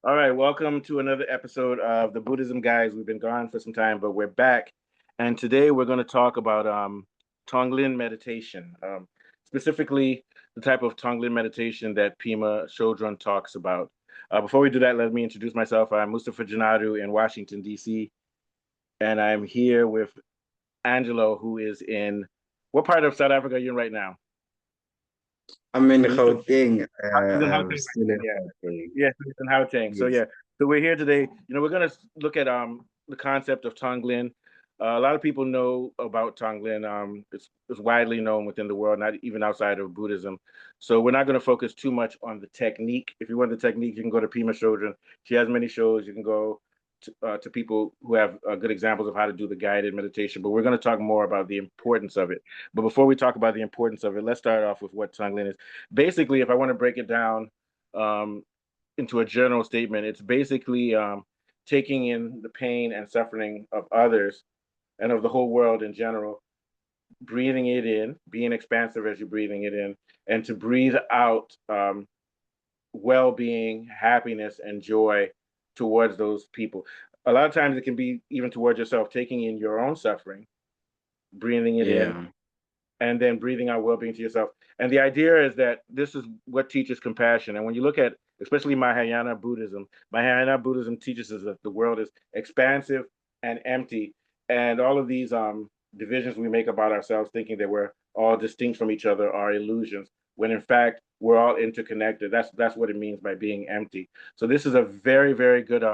All right, welcome to another episode of the Buddhism Guys. We've been gone for some time, but we're back. And today we're going to talk about Tonglen meditation, specifically the type of Tonglen meditation that Pima Chodron talks about. Before we do that, let me introduce myself. I'm Mustafa Janadu in Washington, D.C., and I'm here with Angelo, who is in what part of South Africa are you in right now? I'm in Gauteng, He's in Gauteng right still now. in Yeah. Gauteng. Yes, it's in Gauteng. So Yes. yeah, so we're here today. We're gonna look at the concept of Tonglen. A lot of people know about Tonglen. It's widely known within the world, not even outside of Buddhism. So we're not going to focus too much on the technique. If you want the technique, you can go to Pima Chodron. She has many shows. You can go to people who have good examples of how to do the guided meditation. But we're going to talk more about the importance of it. But before we talk about the importance of it, let's start off with what Tonglen is. Basically, if I want to break it down um, into a general statement, it's basically taking in the pain and suffering of others and of the whole world in general, breathing it in, being expansive as you're breathing it in, and to breathe out well being, happiness, and joy towards those people. A lot of times it can be even towards yourself, taking in your own suffering, breathing it in, Yeah. and then breathing out well-being to yourself. And the idea is that this is what teaches compassion. And when you look at, especially Mahayana Buddhism teaches us that the world is expansive and empty, and all of these divisions we make about ourselves, thinking that we're all distinct from each other, are illusions. When in fact we're all interconnected. That's what it means by being empty. So this is a very very good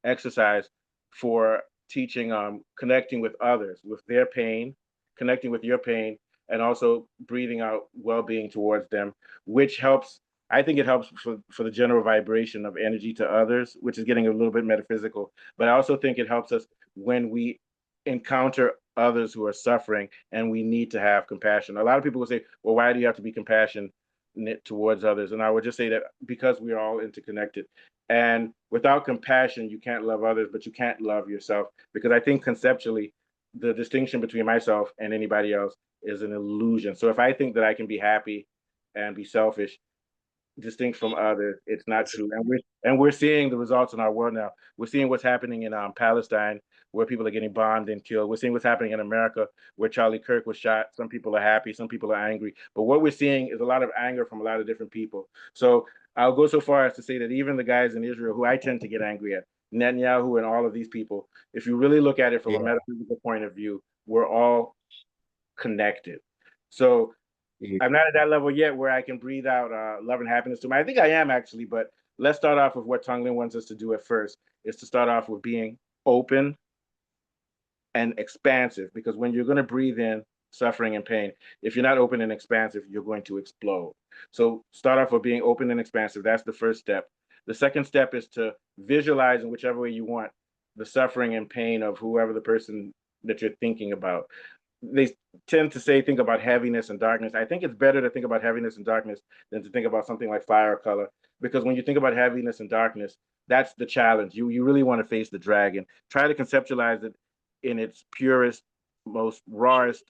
exercise for teaching connecting with others, with their pain, connecting with your pain, and also breathing out well-being towards them, which helps. I think it helps for the general vibration of energy to others, which is getting a little bit metaphysical. But I also think it helps us when we encounter others who are suffering and we need to have compassion. A lot of people will say, well, why do you have to be compassionate towards others? And I would just say that because we are all interconnected. And without compassion, you can't love others, but you can't love yourself. Because I think conceptually, the distinction between myself and anybody else is an illusion. So if I think that I can be happy and be selfish, distinct from others, it's not true. And we're seeing the results in our world now. We're seeing what's happening in Palestine, where people are getting bombed and killed. We're seeing what's happening in America, where Charlie Kirk was shot. Some people are happy, some people are angry. But what we're seeing is a lot of anger from a lot of different people. So I'll go so far as to say that even the guys in Israel, who I tend to get angry at, Netanyahu and all of these people, if you really look at it from a Yeah. metaphysical point of view, we're all connected. So Yeah. I'm not at that level yet where I can breathe out love and happiness to me. I think I am actually, but let's start off with what Tonglen wants us to do at first, is to start off with being open and expansive, because when you're going to breathe in suffering and pain, if you're not open and expansive, you're going to explode. So start off with being open and expansive. That's the first step. The second step is to visualize in whichever way you want the suffering and pain of whoever the person that you're thinking about. They tend to say think about heaviness and darkness. I think it's better to think about heaviness and darkness than to think about something like fire or color, because when you think about heaviness and darkness, that's the challenge. You really want to face the dragon. Try to conceptualize it in its purest, most rawest,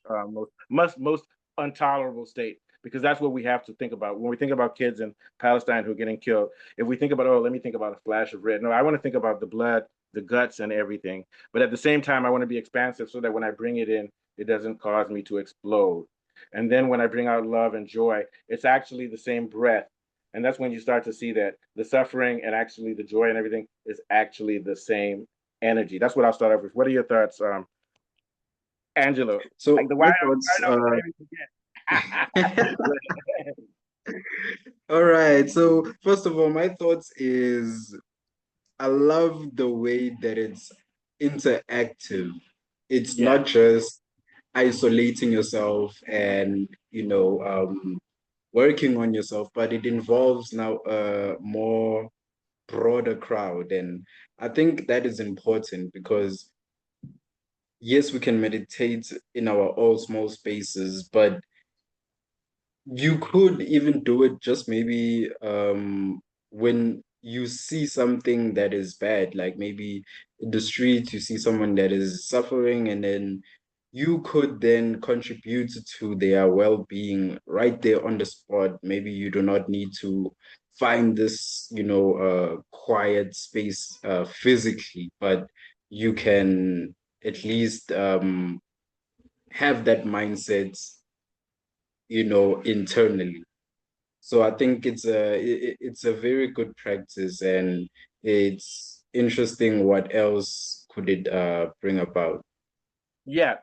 most intolerable state, because that's what we have to think about when we think about kids in Palestine who are getting killed. If we think about, oh, let me think about a flash of red. No, I want to think about the blood, the guts, and everything. But at the same time, I want to be expansive so that when I bring it in, it doesn't cause me to explode. And then when I bring out love and joy, it's actually the same breath. And that's when you start to see that the suffering and actually the joy and everything is actually the same energy. That's what I'll start off with. What are your thoughts, Angelo? Like So the why my I thoughts know before I even forget. all right. So first of all, my thoughts is I love the way that it's interactive. It's Yeah, not just isolating yourself and working on yourself, but it involves now a more broader crowd. And I think that is important because yes, we can meditate in our all small spaces, but you could even do it just maybe when you see something that is bad, like maybe in the street, you see someone that is suffering, and then you could then contribute to their well-being right there on the spot. Maybe you do not need to find this, quiet space physically, but you can at least have that mindset, internally. So I think it's a very good practice, and it's interesting what else could it bring about. Yeah,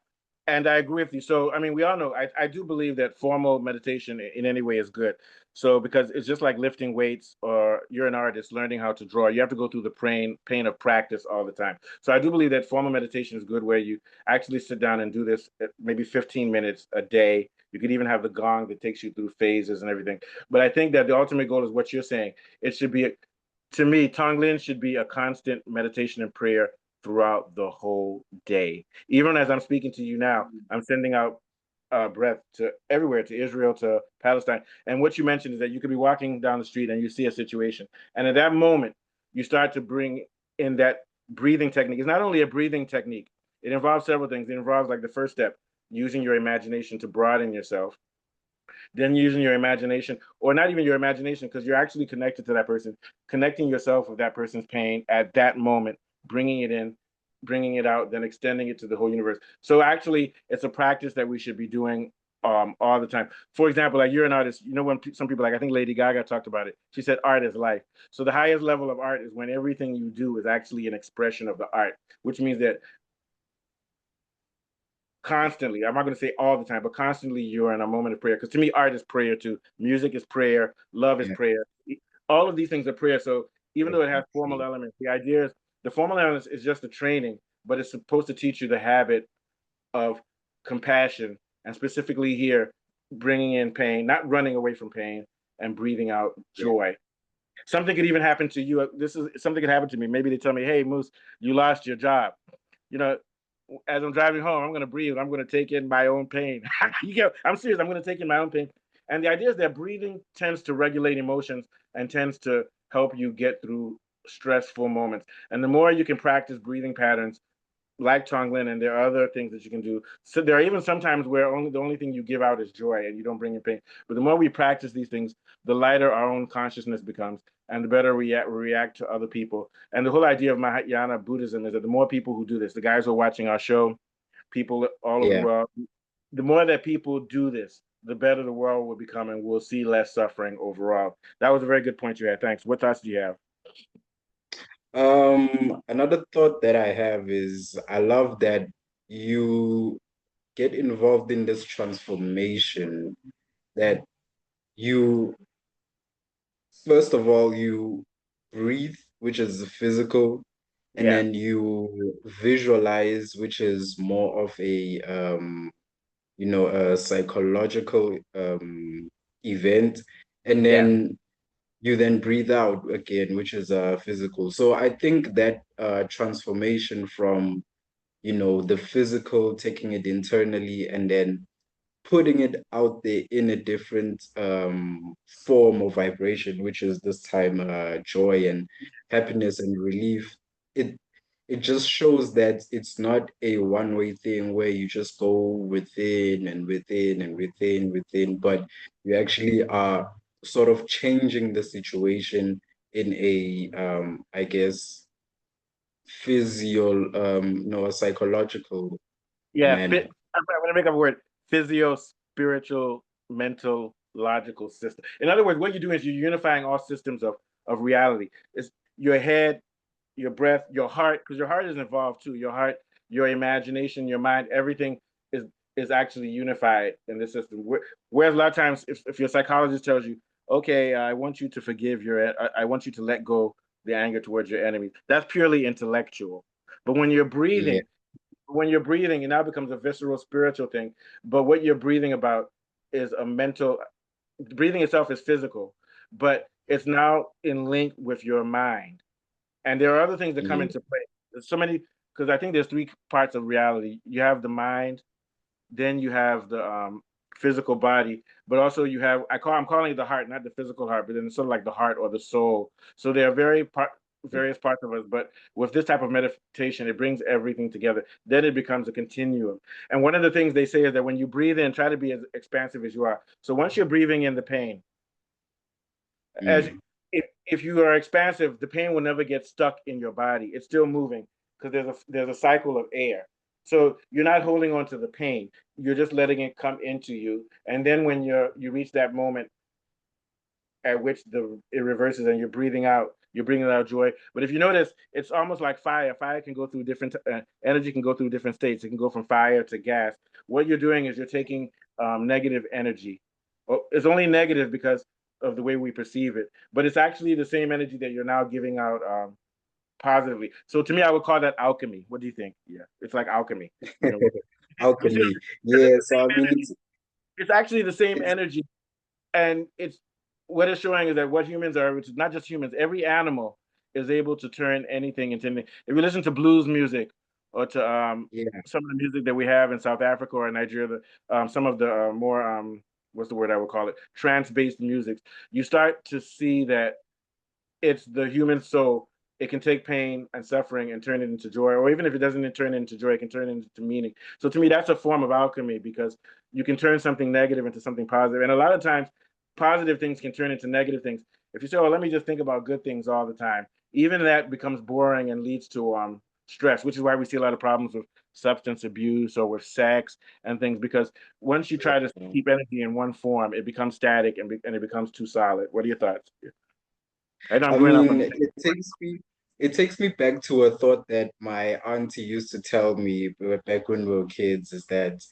and I agree with you. So, I mean, we all know, I do believe that formal meditation in any way is good. So, because it's just like lifting weights, or you're an artist learning how to draw, you have to go through the pain of practice all the time. So, I do believe that formal meditation is good, where you actually sit down and do this maybe 15 minutes a day. You could even have the gong that takes you through phases and everything. But I think that the ultimate goal is what you're saying. It should be, to me, Tonglen should be a constant meditation and prayer throughout the whole day. Even as I'm speaking to you now, I'm sending out breath to everywhere, to Israel, to Palestine. And what you mentioned is that you could be walking down the street and you see a situation. And at that moment, you start to bring in that breathing technique. It's not only a breathing technique, it involves several things. It involves, like, the first step, using your imagination to broaden yourself, then using your imagination, or not even your imagination, because you're actually connected to that person, connecting yourself with that person's pain at that moment, bringing it in, bringing it out, then extending it to the whole universe. So actually, it's a practice that we should be doing all the time. For example, like, you're an artist, when some people, like, I think Lady Gaga talked about it. She said art is life. So the highest level of art is when everything you do is actually an expression of the art, which means that constantly, I'm not going to say all the time, but constantly you're in a moment of prayer. Because to me, art is prayer too. Music is prayer. Love is Yeah, prayer. All of these things are prayer. So even though it has formal definitely. elements, the idea is the formal elements is just a training, but it's supposed to teach you the habit of compassion, and specifically here, bringing in pain, not running away from pain, and breathing out Yeah. joy. Something could even happen to you. This is something could happen to me. Maybe they tell me, "Hey, Moose, you lost your job." You know, as I'm driving home, I'm going to breathe. I'm going to take in my own pain. I'm serious. I'm going to take in my own pain. And the idea is that breathing tends to regulate emotions and tends to help you get through stressful moments. And the more you can practice breathing patterns, like Tonglen, and there are other things that you can do. So there are even sometimes where the only thing you give out is joy, and you don't bring in pain. But the more we practice these things, the lighter our own consciousness becomes, and the better we react to other people. And the whole idea of Mahayana Buddhism is that the more people who do this, the guys who are watching our show, people all over the Yeah. world, the more that people do this, the better the world will become, and we'll see less suffering overall. That was a very good point you had. Thanks. What thoughts do you have? Another thought that I have is I love that you get involved in this transformation, that you, first of all, you breathe, which is physical, and Yeah, then you visualize, which is more of a psychological event, and yeah. then you then breathe out again, which is physical. So I think that transformation from, the physical, taking it internally, and then putting it out there in a different form of vibration, which is this time joy and happiness and relief. It it just shows that it's not a one-way thing where you just go within and within and within, but you actually are sort of changing the situation in a I guess no, a psychological Yeah, manner. I'm going to make up a word: physio, spiritual, mental, logical system. In other words, what you're doing is you're unifying all systems of reality. It's your head, your breath, your heart, because your heart is involved too. Your heart, your imagination, your mind, everything is is actually unified in this system. Whereas a lot of times, if your psychologist tells you, "Okay, I want you to forgive I want you to let go the anger towards your enemy," that's purely intellectual. But Yeah. when you're breathing, it now becomes a visceral spiritual thing. But what you're breathing about is a mental. Breathing itself is physical, but it's now in link with your mind. And there are other things that come Yeah. into play. There's so many, because I think there's three parts of reality. You have the mind, then you have the physical body, but also I'm calling it the heart, not the physical heart, but then it's sort of like the heart or the soul. So there are various parts of us, but with this type of meditation, it brings everything together. Then it becomes a continuum. And one of the things they say is that when you breathe in, try to be as expansive as you are. So once you're breathing in the pain, as Mm. if you are expansive, the pain will never get stuck in your body. It's still moving because there's a cycle of air. So you're not holding on to the pain. You're just letting it come into you. And then when you reach that moment at which it reverses and you're breathing out, you're bringing out joy. But if you notice, it's almost like fire. Fire can go through different energy can go through different states. It can go from fire to gas. What you're doing is you're taking negative energy. It's only negative because of the way we perceive it, but it's actually the same energy that you're now giving out positively. So to me, I would call that alchemy. What do you think? Yeah, it's like alchemy. You know, you see, Alchemy. because Yeah, so I mean it's actually the same it's energy, and it's what it's showing is that what humans are, which is not just humans, every animal is able to turn anything into anything. If you listen to blues music or to yeah. some of the music that we have in South Africa or Nigeria, some of the more what's the word I would call it, trance-based music, you start to see that it's the human soul. It can take pain and suffering and turn it into joy, or even if it doesn't turn it into joy, it can turn it into meaning. So to me, that's a form of alchemy because you can turn something negative into something positive. And a lot of times, positive things can turn into negative things. If you say, "Oh, let me just think about good things all the time," even that becomes boring and leads to stress, which is why we see a lot of problems with substance abuse or with sex and things. Because once you try to keep energy in one form, it becomes static and it becomes too solid. What are your thoughts? I know I'm I going off on. mean, it takes me back to a thought that my auntie used to tell me back when we were kids, is that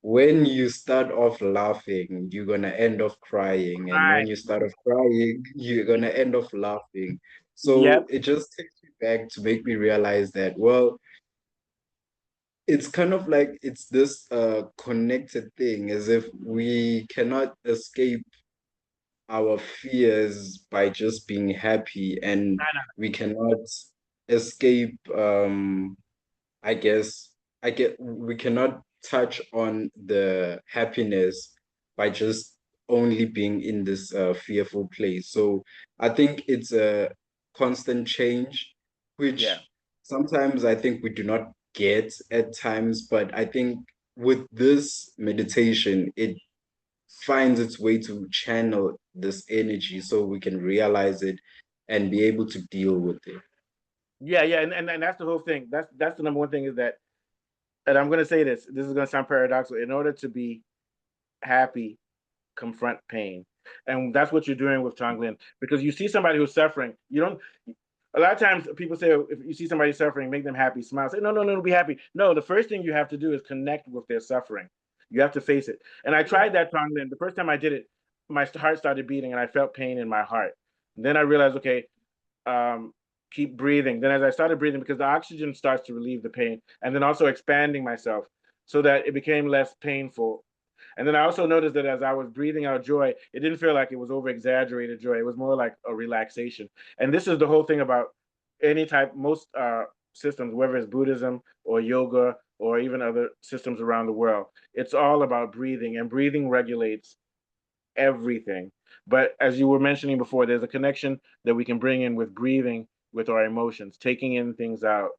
when you start off laughing, you're gonna end off crying, and when Right. you start off crying, you're gonna end off laughing. So Yep. it just takes me back to make me realize that, well, it's kind of like it's this connected thing, as if we cannot escape our fears by just being happy, and we cannot escape I guess I get we cannot touch on the happiness by just only being in this fearful place. So I think it's a constant change, Yeah. which sometimes I think we do not get at times, but I think with this meditation, it finds its way to channel this energy so we can realize it and be able to deal with it. Yeah, yeah, and that's the whole thing. That's the number one thing is that, and I'm gonna say this. This is gonna sound paradoxical. In order to be happy, confront pain, and that's what you're doing with Tonglen. Because you see somebody who's suffering, you don't. A lot of times people say if you see somebody suffering, make them happy, smile. Say no, no, no, be happy. No, the first thing you have to do is connect with their suffering. You have to face it. And I tried that Tonglen. The first time I did it, my heart started beating, and I felt pain in my heart. And then I realized, okay, um, keep breathing. Then as I started breathing, because the oxygen starts to relieve the pain, and then also expanding myself so that it became less painful. And then I also noticed that as I was breathing out joy, it didn't feel like it was over exaggerated joy. It was more like a relaxation. And this is the whole thing about any type, most systems, whether it's Buddhism or yoga or even other systems around the world. It's all about breathing, and breathing regulates everything. But as you were mentioning before, there's a connection that we can bring in with breathing with our emotions, taking in things out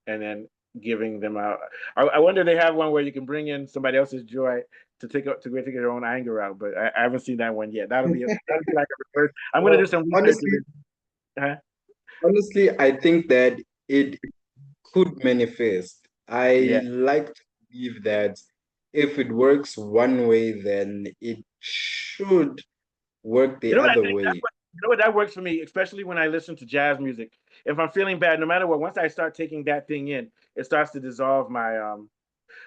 and then giving them out. I wonder if they have one where you can bring in somebody else's joy to take your own anger out, but I haven't seen that one yet. That'll be like a reverse. I'm gonna do Well, some research. honestly, Huh? honestly, I think that it could manifest. I Yeah. like to believe that if it works one way, then it should work You the know what I other think? way. You know what that works for me, especially when I listen to jazz music. If I'm feeling bad, no matter what, once I start taking that thing in, it starts to dissolve my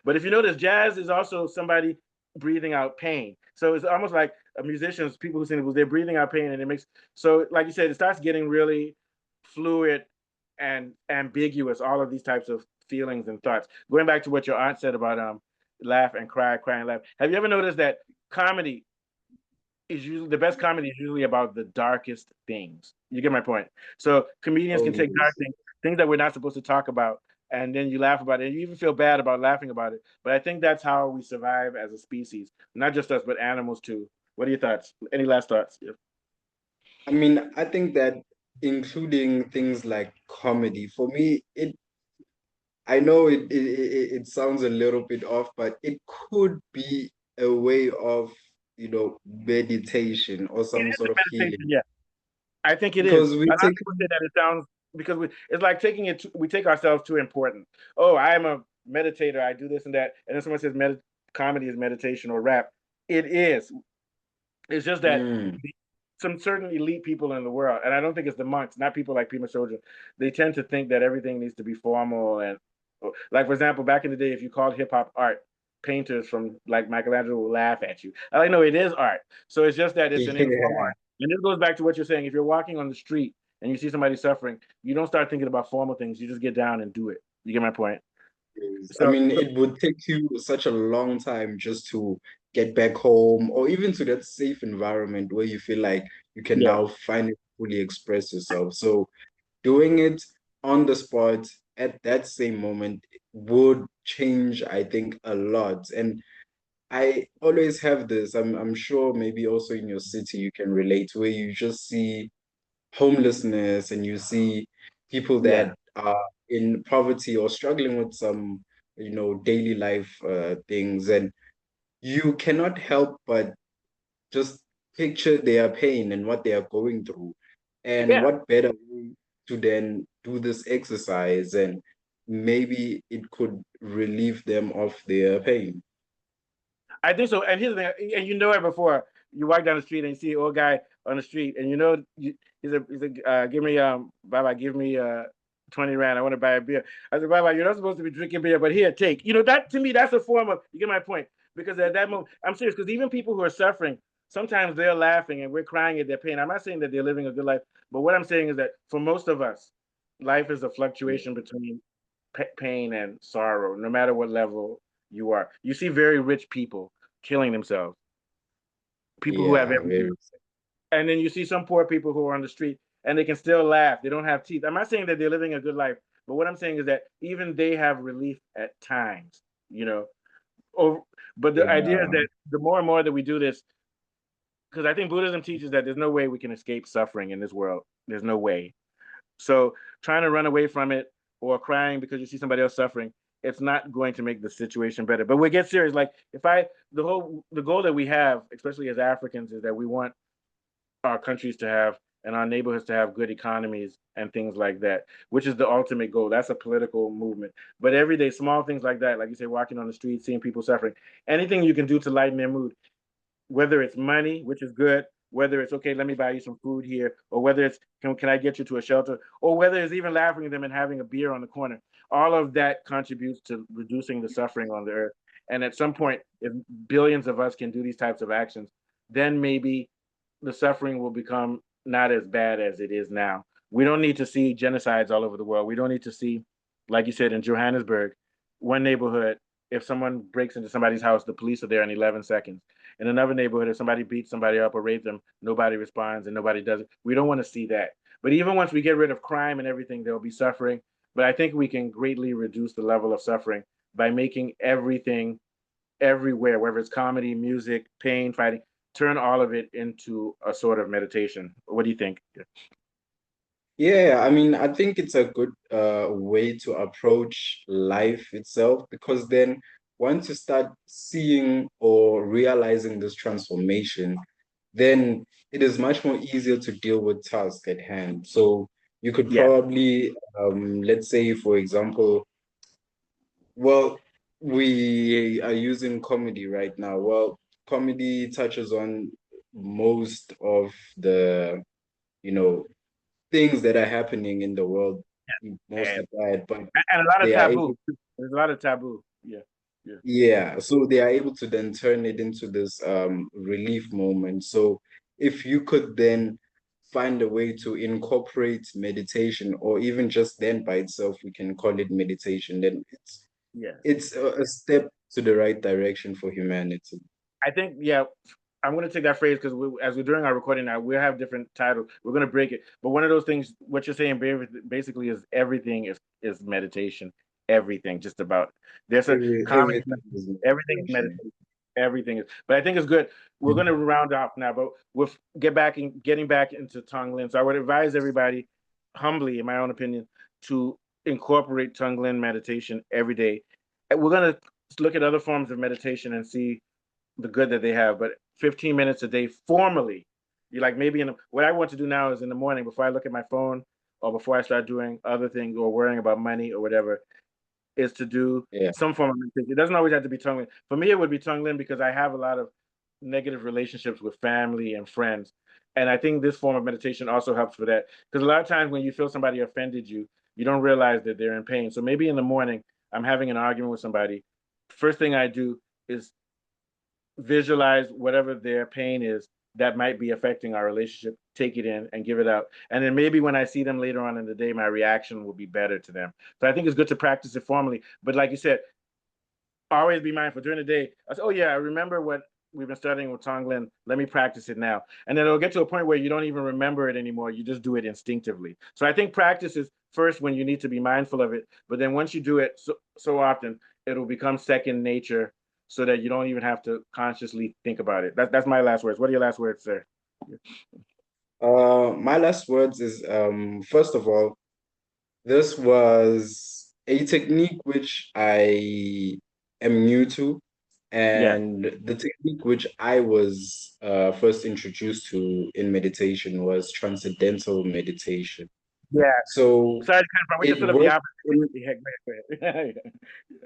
But if you notice, jazz is also somebody breathing out pain. So it's almost like musicians, people who sing, they're breathing out pain, and it makes so, like you said, it starts getting really fluid and ambiguous. All of these types of feelings and thoughts. Going back to what your aunt said about laugh and cry, cry and laugh. Have you ever noticed that comedy is usually the best comedy is usually about the darkest things. You get my point. So comedians Oh, can take dark yes. things that we're not supposed to talk about, and then you laugh about it. And you even feel bad about laughing about it. But I think that's how we survive as a species, not just us, but animals too. What are your thoughts? Any last thoughts? Yeah. I mean, I think that including things like comedy, for me, I know it sounds a little bit off, but it could be a way of, meditation or It some is sort a of meditation, healing. yeah. I think it is. because we A lot of take people say that it sounds because it's like we take ourselves too important. Oh, I'm a meditator. I do this and that, and then someone says comedy is meditation or rap. It is. It's just that mm, some certain elite people in the world, and I don't think it's the monks, not people like Prima Children. They tend to think that everything needs to be formal and, like for example, back in the day, if you called hip hop art, painters from like Michelangelo will laugh at you. I like, no, it is art. So it's just that it's an informal yeah. art, and this goes back to what you're saying. If you're walking on the street and you see somebody suffering, you don't start thinking about formal things. You just get down and do it. You get my point? Yes. I So, mean, so it would take you such a long time just to get back home or even to that safe environment where you feel like you can yeah, now finally fully express yourself. So doing it on the spot at that same moment would change, I think, a lot. And I always have this, I'm sure maybe also in your city you can relate, where you just see homelessness and you see people yeah. that are in poverty or struggling with some, daily life things, and you cannot help but just picture their pain and what they are going through. And Yeah, what better way to then do this exercise, and maybe it could relieve them of their pain. I think so. And here's the thing, and you know it before you walk down the street and you see an old guy on the street, and give me Baba, give me 20 rand. I want to buy a beer. I said, Baba, you're not supposed to be drinking beer, but here, take. That to me, that's a form of you get my point. Because at that moment, I'm serious, because even people who are suffering, sometimes they're laughing and we're crying at their pain. I'm not saying that they're living a good life, but what I'm saying is that for most of us, life is a Yeah, fluctuation between pain and sorrow, no matter what level you are. You see very rich people killing themselves, people who have yeah, everything, very. and then you see some poor people who are on the street and they can still laugh. They don't have teeth. I'm not saying that they're living a good life, but what I'm saying is that even they have relief at times, you know. Or, but the idea is Yeah, that the more and more that we do this, because I think Buddhism teaches that there's no way we can escape suffering in this world. There's no way. So trying to run away from it or crying because you see somebody else suffering, it's not going to make the situation better. But we get serious. Like if I the goal that we have, especially as Africans, is that we want our countries to have and our neighborhoods to have good economies and things like that, which is the ultimate goal. That's a political movement. But everyday small things like that, like you say, walking on the street, seeing people suffering, anything you can do to lighten their mood, whether it's money, which is good, whether it's okay, let me buy you some food here, or whether it's can I get you to a shelter, or whether it's even laughing at them and having a beer on the corner. All of that contributes to reducing the suffering on the earth. And at some point, if billions of us can do these types of actions, then maybe the suffering will become not as bad as it is now. We don't need to see genocides all over the world. We don't need to see, like you said, in Johannesburg, one neighborhood, if someone breaks into somebody's house, the police are there in 11 seconds. In another neighborhood, if somebody beats somebody up or rapes them, nobody responds and nobody does it. We don't want to see that. But even once we get rid of crime and everything, there'll be suffering. But I think we can greatly reduce the level of suffering by making everything everywhere, whether it's comedy, music, pain, fighting, turn all of it into a sort of meditation. What do you think? yeah. I mean, I think it's a good way to approach life itself, because then once you start seeing or realizing this transformation, then it is much more easier to deal with tasks at hand. So you could Yeah, probably, let's say, for example, well, we are using comedy right now. Well, comedy touches on most of the, you know, things that are happening in the world, and, mostly bad, but and a lot of they are taboo. able, There's a lot of taboo. Yeah, yeah, yeah, so they are able to then turn it into this relief moment. So if you could then find a way to incorporate meditation, or even just then by itself, we can call it meditation, then yes. it's a step to the right direction for humanity. I think, yeah, I'm going to take that phrase because as we're doing our recording now, we'll have different titles. We're going to break it. But one of those things, what you're saying basically is everything is meditation. Everything, just about. There's a comedy, Everything is everything is meditation. meditation. Everything is. But I think it's good. We're going to round off now, but we'll getting back into Tonglen. So I would advise everybody, humbly, in my own opinion, to incorporate Tonglen meditation every day. And we're going to look at other forms of meditation and see the good that they have, but 15 minutes a day formally. You like maybe what I want to do now is in the morning before I look at my phone or before I start doing other things or worrying about money or whatever, is to do Yeah. some form of meditation. It doesn't always have to be Tonglen. For me, it would be Tonglen because I have a lot of negative relationships with family and friends. And I think this form of meditation also helps for that. Because a lot of times when you feel somebody offended you, you don't realize that they're in pain. So maybe in the morning, I'm having an argument with somebody. First thing I do is visualize whatever their pain is that might be affecting our relationship, take it in and give it out. And then maybe when I see them later on in the day, my reaction will be better to them. So I think it's good to practice it formally. But like you said, always be mindful during the day. I say, oh yeah, I remember what we've been studying with Tonglen. Let me practice it now. And then it'll get to a point where you don't even remember it anymore. You just do it instinctively. So I think practice is first when you need to be mindful of it. But then once you do it so often, it'll become second nature so that you don't even have to consciously think about it. That's my last words. What are your last words, sir? My last words is first of all, this was a technique which I am new to, Yeah. and the technique which I was first introduced to in meditation was transcendental meditation. Yeah. So Sorry to cut from. We're just it sort of the worked opposite. in, Yeah, go ahead.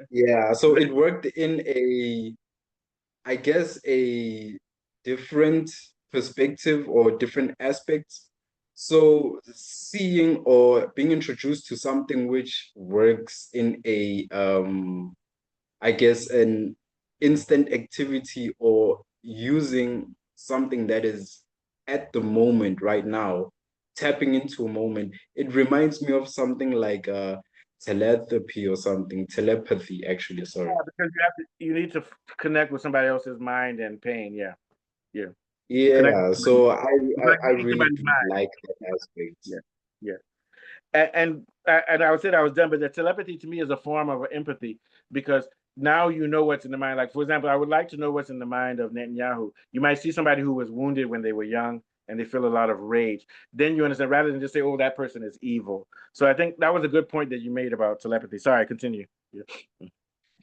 yeah, so it worked in a, I guess, a different perspective or different aspects. So seeing or being introduced to something which works in a I guess an instant activity or using something that is at the moment right now, tapping into a moment. It reminds me of something like telepathy or something, telepathy actually, sorry. Because you need to connect with somebody else's mind and pain. Yeah. Yeah. Connect with Yeah, somebody. so It's like I reading really somebody's do mind. like that aspect. Yeah. Yeah. And I would say that I was done, but the telepathy to me is a form of empathy because now you know what's in the mind. Like, for example, I would like to know what's in the mind of Netanyahu. You might see somebody who was wounded when they were young and they feel a lot of rage. Then you understand rather than just say, oh, that person is evil. So I think that was a good point that you made about telepathy. Sorry, continue. Yeah.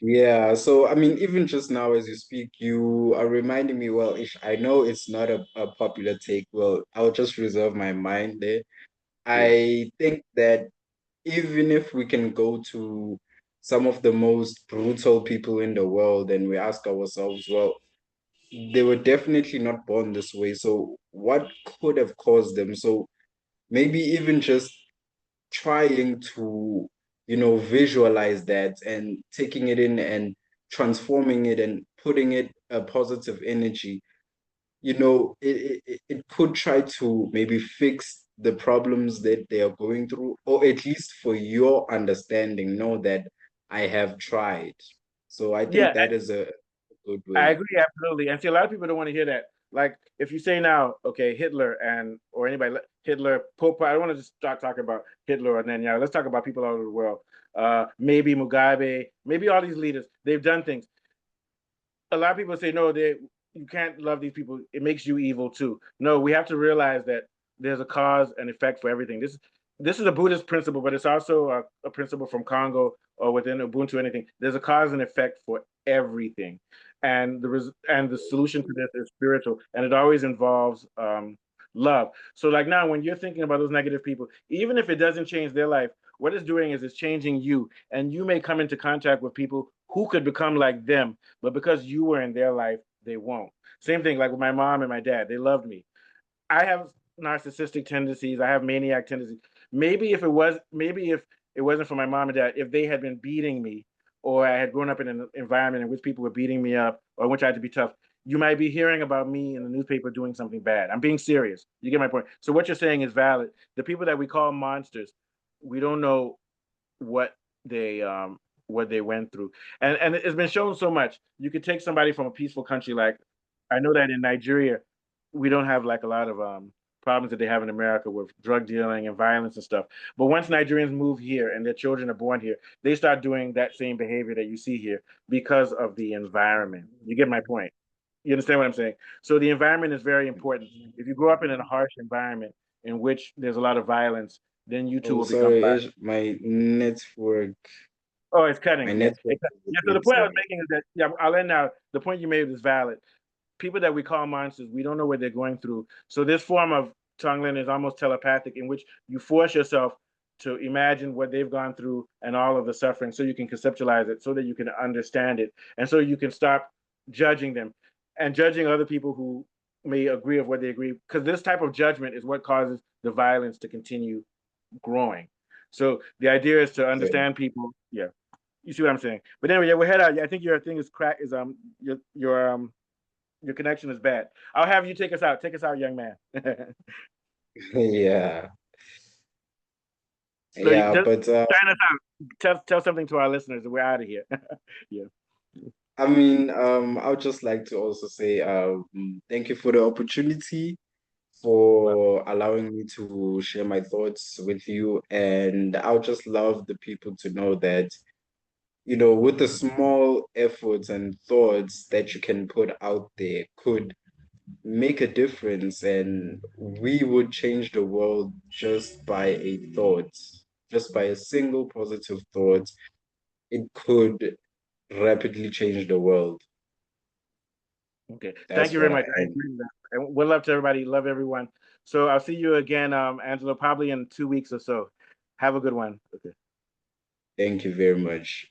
Yeah, so I mean, even just now as you speak, you are reminding me, well, if I know it's not a popular take, well, I'll just reserve my mind there. Yeah. I think that even if we can go to some of the most brutal people in the world and we ask ourselves, well, they were definitely not born this way. So what could have caused them? So maybe even just trying to, visualize that and taking it in and transforming it and putting it a positive energy, it could try to maybe fix the problems that they are going through, or at least for your understanding, know that I have tried. So I Yeah, think that is a good I way. agree absolutely. And see, a lot of people don't want to hear that. Like, if you say now, okay, Hitler and or anybody, Hitler, Pope. I don't want to just start talking about Hitler or Netanyahu. Let's talk about people all over the world. Maybe Mugabe, maybe all these leaders. They've done things. A lot of people say no, they you can't love these people. It makes you evil too. No, we have to realize that there's a cause and effect for everything. This is a Buddhist principle, but it's also a principle from Congo or within Ubuntu. Anything there's a cause and effect for everything, and the solution to this is spiritual, and it always involves love. So like now, when you're thinking about those negative people, even if it doesn't change their life, what it's doing is it's changing you, and you may come into contact with people who could become like them, but because you were in their life, they won't. Same thing like with my mom and my dad. They loved me. I have narcissistic tendencies. I have maniac tendencies. Maybe if it wasn't for my mom and dad, if they had been beating me, or I had grown up in an environment in which people were beating me up, or in which I had to be tough, you might be hearing about me in the newspaper doing something bad. I'm being serious. You get my point. So what you're saying is valid. The people that we call monsters, we don't know what they um what they went through. And it's been shown so much. You could take somebody from a peaceful country like I know that in Nigeria, we don't have like a lot of problems that they have in America with drug dealing and violence and stuff. But once Nigerians move here and their children are born here, they start doing that same behavior that you see here because of the environment. You get my point. You understand what I'm saying? So the environment is very important. If you grow up in a harsh environment in which there's a lot of violence, then you too Oh, will become sorry, violent. Ish, my network, Oh, it's my cutting. Yeah. network is a Yeah. So the bit, point I was making is that yeah, I'll end now. The point you made is valid. people that we call monsters, we don't know what they're going through. So this form of Tonglen is almost telepathic, in which you force yourself to imagine what they've gone through and all of the suffering, so you can conceptualize it, so that you can understand it, and so you can stop judging them and judging other people who may agree of what they agree, because this type of judgment is what causes the violence to continue growing. So the idea is to So, understand people. Yeah, you see what I'm saying. But anyway, yeah, we'll head out. Yeah, I think your thing is crack. Is your connection is bad. I'll have you take us out. Take us out, young man. yeah, So you yeah, just but sign us out. Tell something to our listeners, and we're out of here. Yeah. I mean, I would just like to also say, thank you for the opportunity, Well, for allowing me to share my thoughts with you. And I would just love the people to know that, with the small efforts and thoughts that you can put out there could make a difference. And we would change the world just by a thought, just by a single positive thought. It could rapidly change the world. okay. Thank That's you very what much. I I agree with that. And we'll love to everybody. Love everyone. So I'll see you again, Angela, probably in 2 weeks or so. Have a good one. Okay. thank you very much.